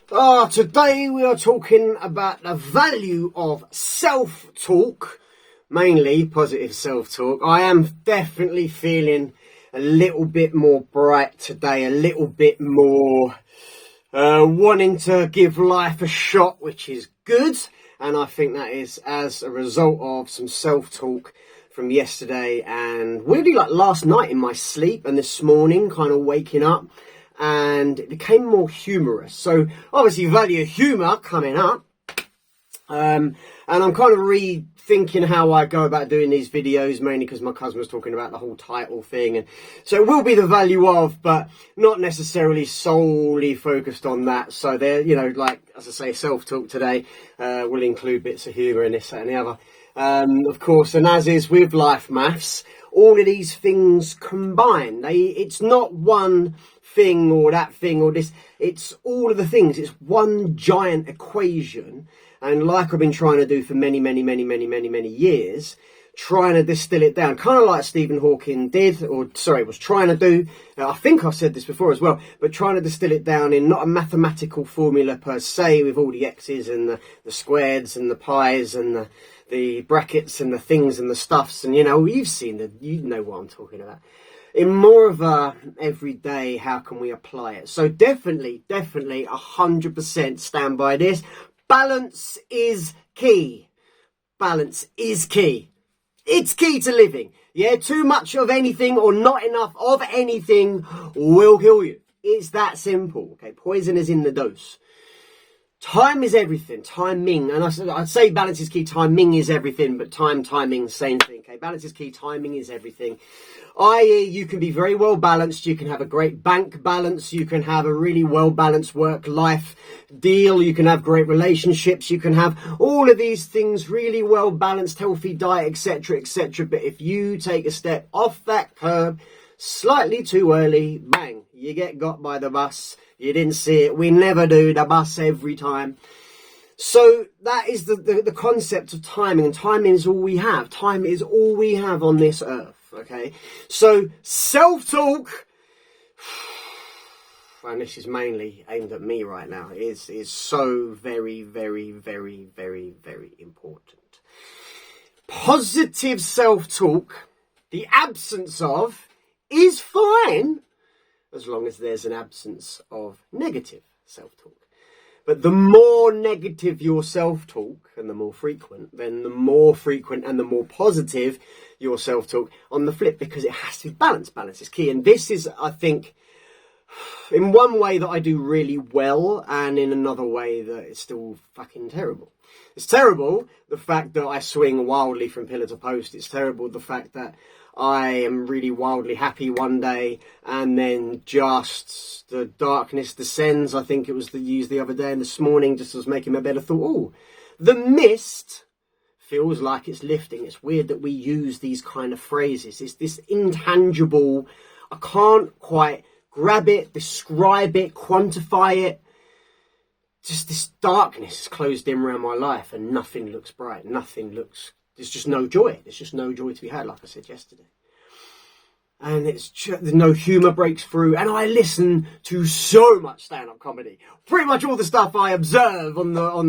Today we are talking about the value of self-talk, mainly positive self-talk. I am definitely feeling a little bit more bright today, a little bit more wanting to give life a shot, which is good. And I think that is as a result of some self-talk from yesterday and really like last night in my sleep and this morning kind of waking up. And it became more humorous. So obviously value of humour coming up. And I'm kind of rethinking how I go about doing these videos, mainly because my cousin was talking about the whole title thing. And so it will be the value of, but not necessarily solely focused on that. So there, you know, like, as I say, self-talk today will include bits of humour in this, that and the other. Of course, and as is with life maths, all of these things combined. It's not one thing or that thing or this, it's all of the things. It's one giant equation, and like I've been trying to do for many years, trying to distill it down, kind of like Stephen Hawking did, was trying to do. I think I've said this before as well, but trying to distill it down in not a mathematical formula per se with all the x's and the squares and the pies and the brackets and the things and the stuffs, and you know what I'm talking about. In more of a everyday, how can we apply it? So definitely 100% stand by this. Balance is key. Balance is key. It's key to living. Yeah, too much of anything or not enough of anything will kill you. It's that simple. Okay, poison is in the dose. Time is everything. Timing. And I'd say balance is key. Timing is everything. But timing, same thing. Okay, balance is key. Timing is everything. I.e., you can be very well balanced. You can have a great bank balance. You can have a really well balanced work-life deal. You can have great relationships. You can have all of these things really well balanced, healthy diet, etc., etc. But if you take a step off that curb slightly too early, bang, you get got by the bus. You didn't see it. We never do. The bus every time. So that is the concept of timing. And timing is all we have. Time is all we have on this earth. Okay. So self-talk, and this is mainly aimed at me right now, is so very important. Positive self-talk, the absence of, is fine, as long as there's an absence of negative self-talk. But the more negative your self-talk and the more frequent, then the more frequent and the more positive your self-talk on the flip, because it has to be balanced. Balance is key. And this is, I think, in one way that I do really well, and in another way that it's still fucking terrible. It's terrible, the fact that I swing wildly from pillar to post. It's terrible, the fact that I am really wildly happy one day and then just the darkness descends. I think it was used the other day and this morning, just was making my bed. I thought, oh, the mist feels like it's lifting. It's weird that we use these kind of phrases. It's this intangible, I can't quite grab it, describe it, quantify it. Just this darkness is closed in around my life and nothing looks bright. There's just no joy. There's just no joy to be had, like I said yesterday. And no humour breaks through. And I listen to so much stand-up comedy. Pretty much all the stuff I observe on any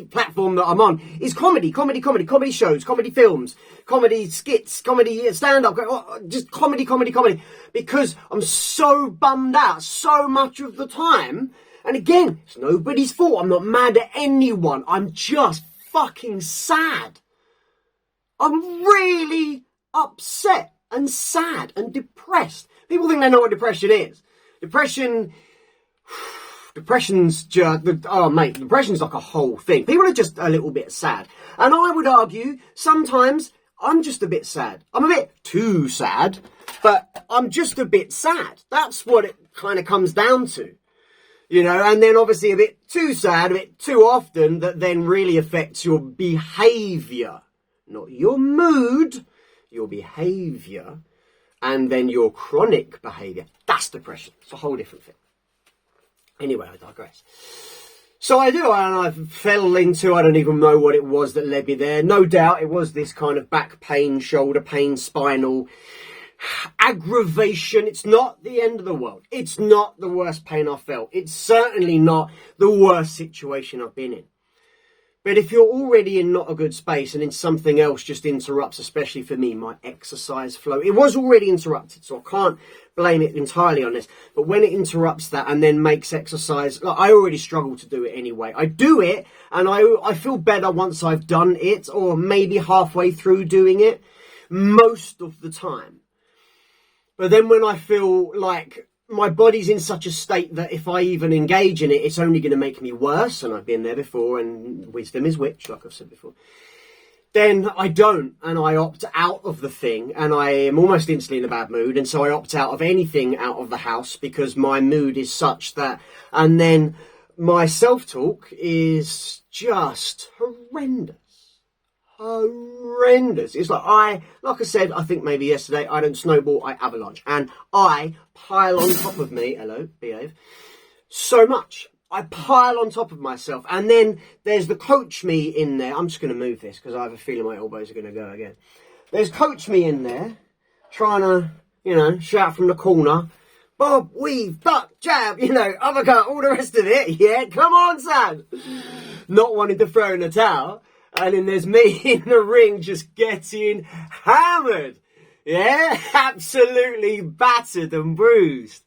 platform that I'm on is comedy shows, comedy films, comedy skits, comedy stand-up, just comedy. Because I'm so bummed out so much of the time. And again, it's nobody's fault. I'm not mad at anyone. I'm just fucking sad. I'm really upset and sad and depressed. People think they know what depression is. Depression's like a whole thing. People are just a little bit sad. And I would argue, sometimes I'm just a bit sad. I'm a bit too sad, but I'm just a bit sad. That's what it kind of comes down to. You know, and then obviously a bit too sad, a bit too often, that then really affects your behaviour. Not your mood, your behaviour, and then your chronic behaviour. That's depression. It's a whole different thing. Anyway, I digress. So I fell into, I don't even know what it was that led me there. No doubt it was this kind of back pain, shoulder pain, spinal aggravation. It's not the end of the world. It's not the worst pain I've felt. It's certainly not the worst situation I've been in. But if you're already in not a good space and then something else just interrupts, especially for me, my exercise flow, it was already interrupted, so I can't blame it entirely on this. But when it interrupts that and then makes exercise, like, I already struggle to do it anyway. I do it and I feel better once I've done it, or maybe halfway through doing it, most of the time. But then when I feel like my body's in such a state that if I even engage in it, it's only going to make me worse, and I've been there before, and wisdom is witch, like I've said before, then I don't, and I opt out of the thing, and I am almost instantly in a bad mood, and so I opt out of anything out of the house because my mood is such that, and then my self-talk is just horrendous. It's like I said, I think maybe yesterday, I don't snowball, I avalanche. And I pile on top of me, hello, behave, so much. I pile on top of myself. And then there's the coach me in there. I'm just going to move this because I have a feeling my elbows are going to go again. There's coach me in there trying to, shout from the corner. Bob, weave, duck, jab, uppercut, all the rest of it. Yeah, come on, son. Not wanting to throw in the towel. And then there's me in the ring just getting hammered. Yeah, absolutely battered and bruised.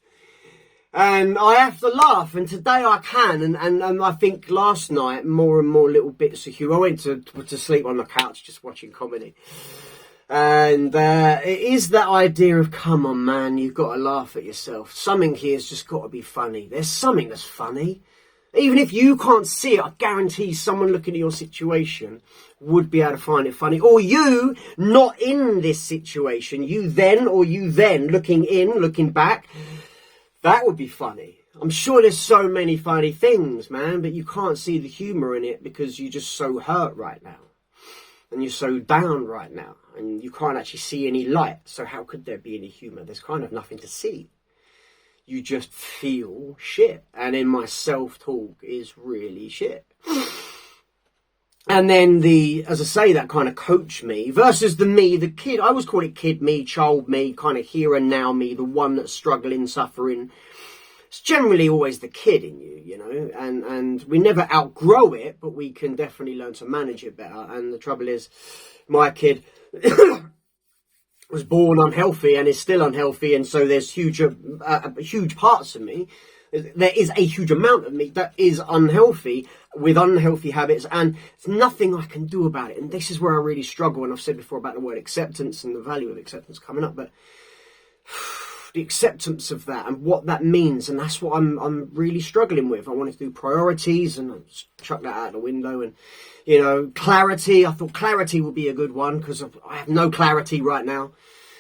And I have to laugh, and today I can. And I think last night, more and more little bits of humour. I went to sleep on the couch just watching comedy. And it is that idea of, come on, man, you've got to laugh at yourself. Something here's just got to be funny. There's something that's funny. Even if you can't see it, I guarantee someone looking at your situation would be able to find it funny. Or you, not in this situation, you then looking back, that would be funny. I'm sure there's so many funny things, man, but you can't see the humour in it because you're just so hurt right now. And you're so down right now. And you can't actually see any light. So how could there be any humour? There's kind of nothing to see. You just feel shit. And then my self-talk is really shit. And then as I say, that kind of coach me versus the me, the kid. I always call it kid me, child me, kind of here and now me, the one that's struggling, suffering. It's generally always the kid in you, and we never outgrow it, but we can definitely learn to manage it better. And the trouble is, my kid was born unhealthy and is still unhealthy, and so there's huge parts of me. There is a huge amount of me that is unhealthy with unhealthy habits, and there's nothing I can do about it. And this is where I really struggle. And I've said before about the word acceptance and the value of acceptance coming up, but the acceptance of that and what that means, and that's what I'm really struggling with. I wanted to do priorities, and I chuck that out the window. And clarity. I thought clarity would be a good one because I have no clarity right now.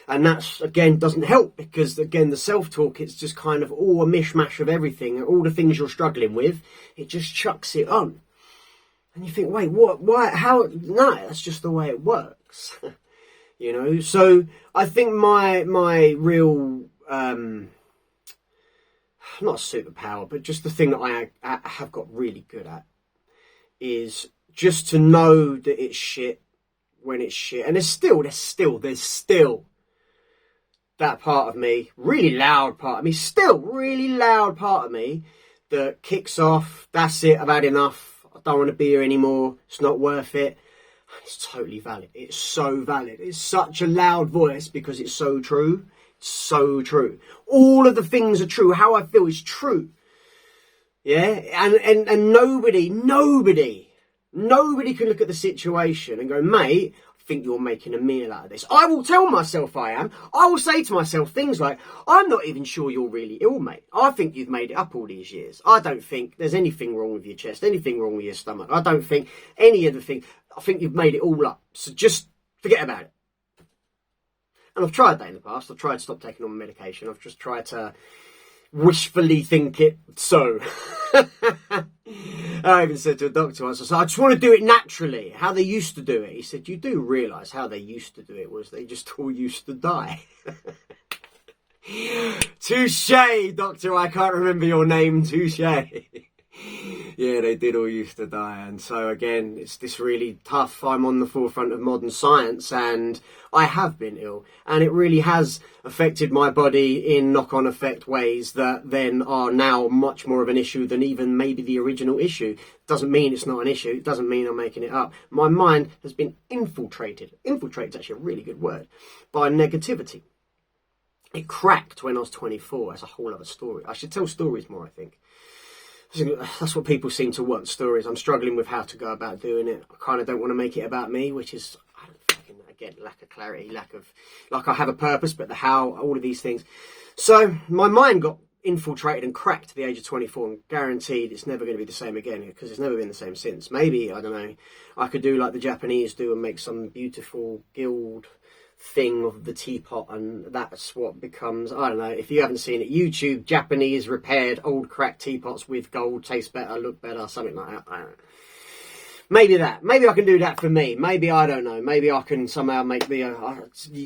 And that's, again, doesn't help because, again, the self-talk, it's just kind of all a mishmash of everything. And all the things you're struggling with, it just chucks it on. And you think, wait, what, why, how? No, that's just the way it works. So I think my real, not superpower, but just the thing that I have got really good at is just to know that it's shit when it's shit. And there's still that part of me, really loud part of me, still really loud part of me that kicks off, that's it, I've had enough, I don't want to be here anymore, it's not worth it. It's totally valid. It's so valid. It's such a loud voice because it's so true. It's so true. All of the things are true. How I feel is true. Yeah? And nobody can look at the situation and go, mate, think you're making a meal out of this. I will tell myself I am. I will say to myself things like, I'm not even sure you're really ill, mate. I think you've made it up all these years. I don't think there's anything wrong with your chest, anything wrong with your stomach. I don't think any of the things. I think you've made it all up. So just forget about it. And I've tried that in the past. I've tried to stop taking on medication. I've just tried to wishfully think it so. I even said to a doctor once, I said, I just want to do it naturally, how they used to do it. He said, you do realise how they used to do it was they just all used to die. Touche, doctor, I can't remember your name, touche. Yeah, they did all used to die. And so again, it's this really tough. I'm on the forefront of modern science and I have been ill. And it really has affected my body in knock-on effect ways that then are now much more of an issue than even maybe the original issue. Doesn't mean it's not an issue. It doesn't mean I'm making it up. My mind has been infiltrated. Infiltrated is actually a really good word. By negativity. It cracked when I was 24. That's a whole other story. I should tell stories more, I think. That's what people seem to want, stories. I'm struggling with how to go about doing it. I kind of don't want to make it about me, which is, I don't fucking, again, lack of clarity, like I have a purpose, but the how, all of these things. So my mind got infiltrated and cracked at the age of 24 and guaranteed it's never going to be the same again because it's never been the same since. Maybe, I don't know, I could do like the Japanese do and make some beautiful guild thing of the teapot, and that's what becomes, I don't know, if you haven't seen it, YouTube Japanese repaired old cracked teapots with gold, taste better, look better, something like that. I don't know. Maybe I can do that for me. Maybe, I don't know, maybe I can somehow make the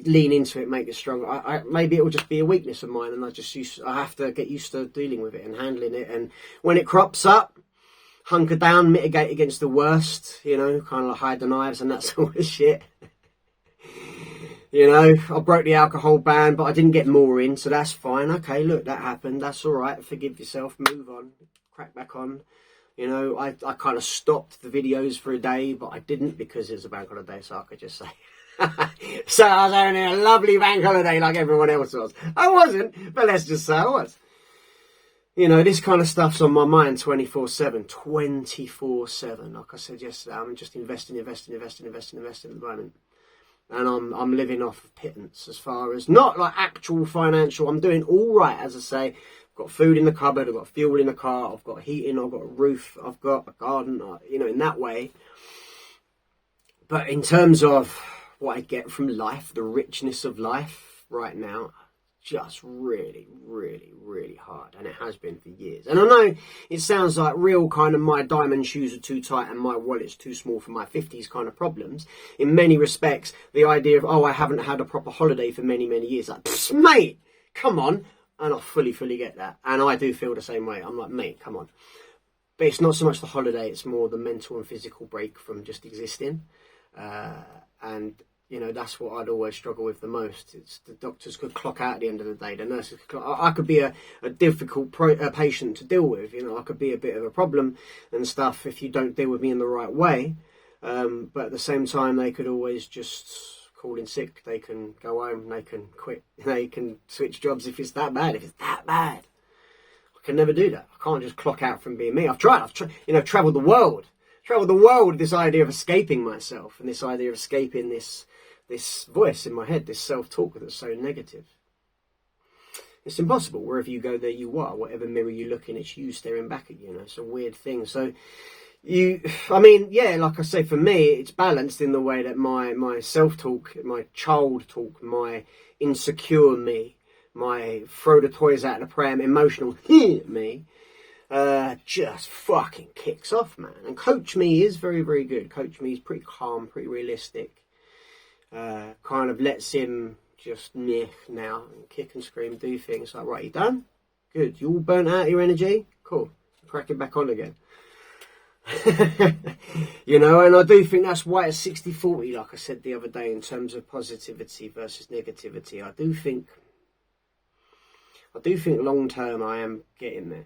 lean into it, make it stronger. Maybe it will just be a weakness of mine and I have to get used to dealing with it and handling it, and when it crops up, hunker down, mitigate against the worst, you know, kind of like hide the knives and that sort of shit. You know, I broke the alcohol ban, but I didn't get more in, so that's fine. Okay, look, that happened. That's all right. Forgive yourself. Move on. Crack back on. You know, I kind of stopped the videos for a day, but I didn't because it was a bank holiday, so I could just say. So I was having a lovely bank holiday like everyone else was. I wasn't, but let's just say I was. You know, this kind of stuff's on my mind 24/7. 24/7. Like I said yesterday, I'm just investing at the moment. And I'm living off of pittance as far as not like actual financial. I'm doing all right, as I say. I've got food in the cupboard, I've got fuel in the car, I've got heating, I've got a roof, I've got a garden, you know, in that way. But in terms of what I get from life, the richness of life right now, just really, really, really hard. And it has been for years. And I know it sounds like real kind of my diamond shoes are too tight and my wallet's too small for my 50s kind of problems. In many respects, the idea of, I haven't had a proper holiday for many, many years. Like, mate, come on. And I fully get that. And I do feel the same way. I'm like, mate, come on. But it's not so much the holiday, it's more the mental and physical break from just existing. And you know, that's what I'd always struggle with the most. It's the doctors could clock out at the end of the day. The nurses could clock. I could be a difficult patient to deal with. You know, I could be a bit of a problem and stuff if you don't deal with me in the right way. But at the same time, they could always just call in sick. They can go home. They can quit. They can switch jobs if it's that bad. If it's that bad, I can never do that. I can't just clock out from being me. I've tried. You know, traveled the world. Traveled the world with this idea of escaping myself and this idea of escaping this voice in my head, this self-talk that's so negative. It's impossible. Wherever you go, there you are. Whatever mirror you look in, it's you staring back at you. You know, it's a weird thing. So like I say, for me, it's balanced in the way that my self-talk, my child talk, my insecure me, my throw the toys out of the pram, emotional me, just fucking kicks off, man. And Coach Me is very, very good. Coach Me is pretty calm, pretty realistic. Kind of lets him just now and kick and scream, do things like, right, you done? Good. You all burnt out your energy? Cool. Crack it back on again. You know, and I do think that's why it's 60-40, like I said the other day, in terms of positivity versus negativity. I do think long term I am getting there.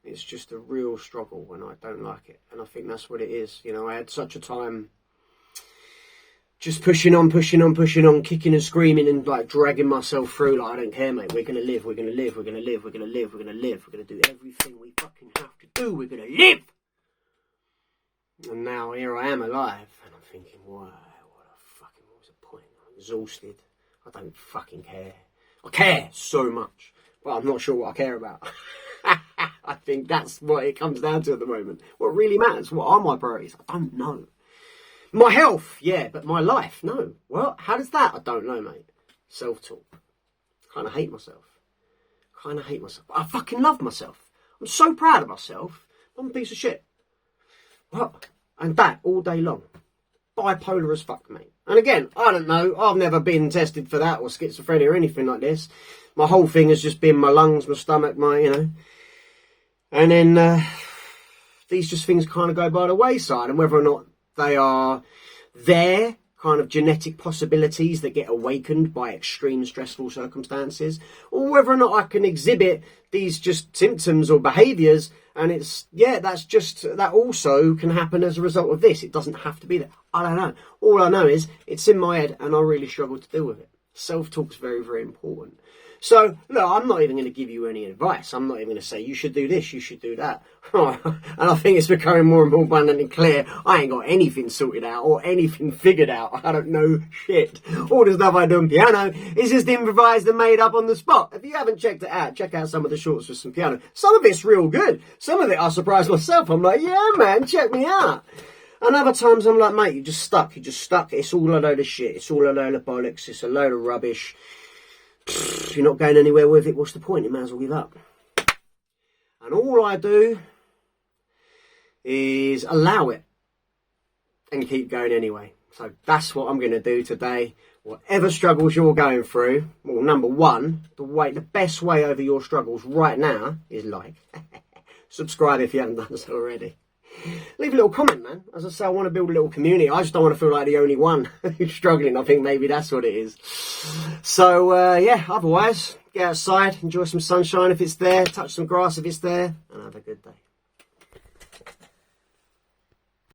It's just a real struggle when I don't like it. And I think that's what it is. You know, I had such a time just pushing on, kicking and screaming and like dragging myself through. Like, I don't care, mate. We're going to live. We're going to live. We're going to live. We're going to live. We're going to live. We're going to do everything we fucking have to do. We're going to live. And now here I am alive. And I'm thinking, why? What was the point? I'm exhausted. I don't fucking care. I care so much. But I'm not sure what I care about. I think that's what it comes down to at the moment. What really matters? What are my priorities? I don't know. My health, yeah, but my life, no. Well, how does that? I don't know, mate. Self-talk. Kind of hate myself. But I fucking love myself. I'm so proud of myself. I'm a piece of shit. What? And that all day long. Bipolar as fuck, mate. And again, I don't know. I've never been tested for that or schizophrenia or anything like this. My whole thing has just been my lungs, my stomach, you know. And then these just things kind of go by the wayside, and whether or not they are there, kind of genetic possibilities that get awakened by extreme stressful circumstances, or whether or not I can exhibit these just symptoms or behaviours, and that also can happen as a result of this. It doesn't have to be there. I don't know. All I know is it's in my head and I really struggle to deal with it. Self-talk's very, very important. So, look, I'm not even going to give you any advice. I'm not even going to say, you should do this, you should do that. And I think it's becoming more and more abundantly clear, I ain't got anything sorted out or anything figured out. I don't know shit. All the stuff I do on piano is just improvised and made up on the spot. If you haven't checked it out, check out some of the shorts for some piano. Some of it's real good. Some of it I surprised myself. I'm like, yeah, man, check me out. And other times I'm like, mate, you're just stuck. It's all a load of shit. It's all a load of bollocks. It's a load of rubbish. You're not going anywhere with it. What's the point? You might as well give up. And all I do is allow it and keep going anyway. So that's what I'm going to do today. Whatever struggles you're going through, well, number one, the best way over your struggles right now is like. Subscribe if you haven't done so already. Leave a little comment, man. As I say, I want to build a little community. I just don't want to feel like the only one who's struggling. I think maybe that's what it is. So, otherwise, get outside, enjoy some sunshine if it's there, touch some grass if it's there, and have a good day.